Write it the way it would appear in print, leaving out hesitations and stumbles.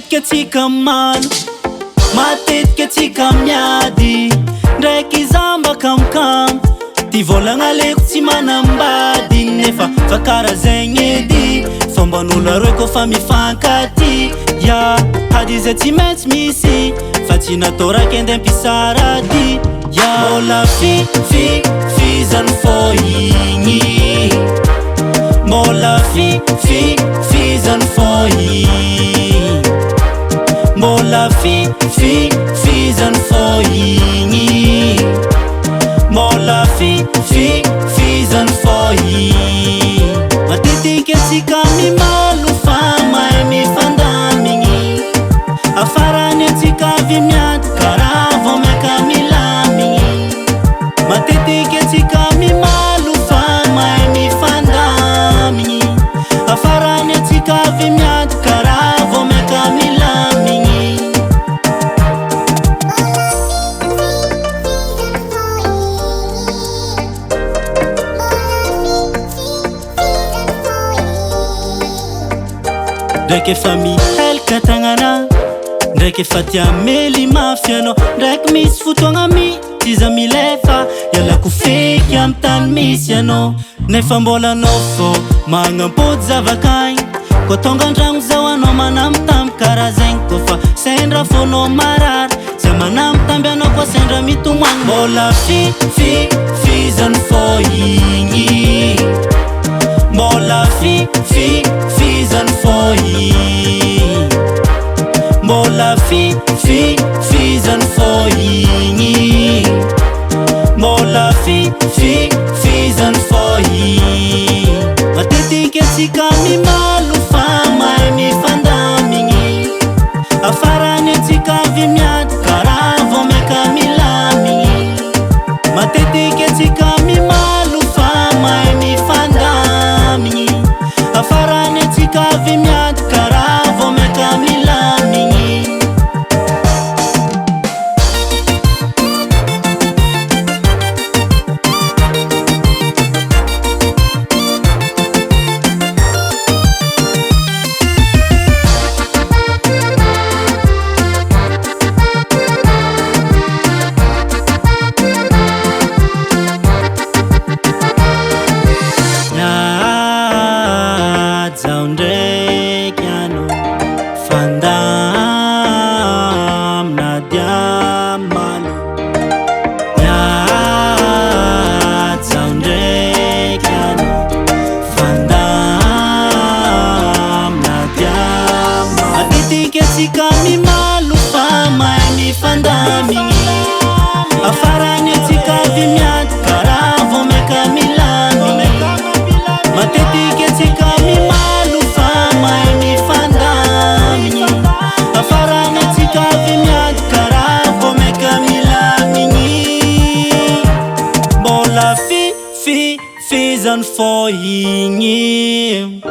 Matetika atsika malo, matetika atsika miady, ndraiky zamba kamokamo. Ty vôlagna aleko tsy manambady, nefa fa karazegny edy fomban'olo aroy kofa mifankaty. Ya hady izay tsy maintsy misy, fa tsy natao raiky ande ampisarady. Ya mbola fizany fô igny, mbola fizany fô igny, mbola fizany fô igny, mbola fizany fô igny. Matetika atsika mimaly fa mahay mifandamigny, afarany atsika avy miady karaha vao maika milamigny. Matetika atsika mimaly fa mahay mifandamigny, afarany atsika avy miady karaha vao maika milamigny. Ndraiky efa mihelika tagnana, ndraiky efa tia mely mafy anao, ndraiky misy fotoagna mihitsy iza milefa ialako feky amy tany misy anao. Nefa mbola anao fô magnampody zavakaigny, koa tonga andragno zao anao manambitamby karazegny. Kofa sendra fônao marary, zay manambitamby anao koa sendra mitomagny. Mbola fizany fô igny, mbola fizany fô igny, mbola fizany fô igny, mbola fizany fô igny. Matetika atsika mimaly fa mahay mifandamigny, afarany atsika avy miady karaha vao maika milamigny. Matetika atsika mimaly fa mahay mifandamigny, afarany atsika avy miady karaha vao maika milamigny. Zao ndraiky anao fandamina diamalo, zao ndraiky anao fandamina diamalo. Matetika atsika mimaly fa mahay mifandamigny, afarany atsika avy miady karaha vao maika milamigny. Matetika atsika mimaly fa mahay mifandamigny, afarany atsika avy miady karaha vao maika milamigny. Mbola fizany fô igny.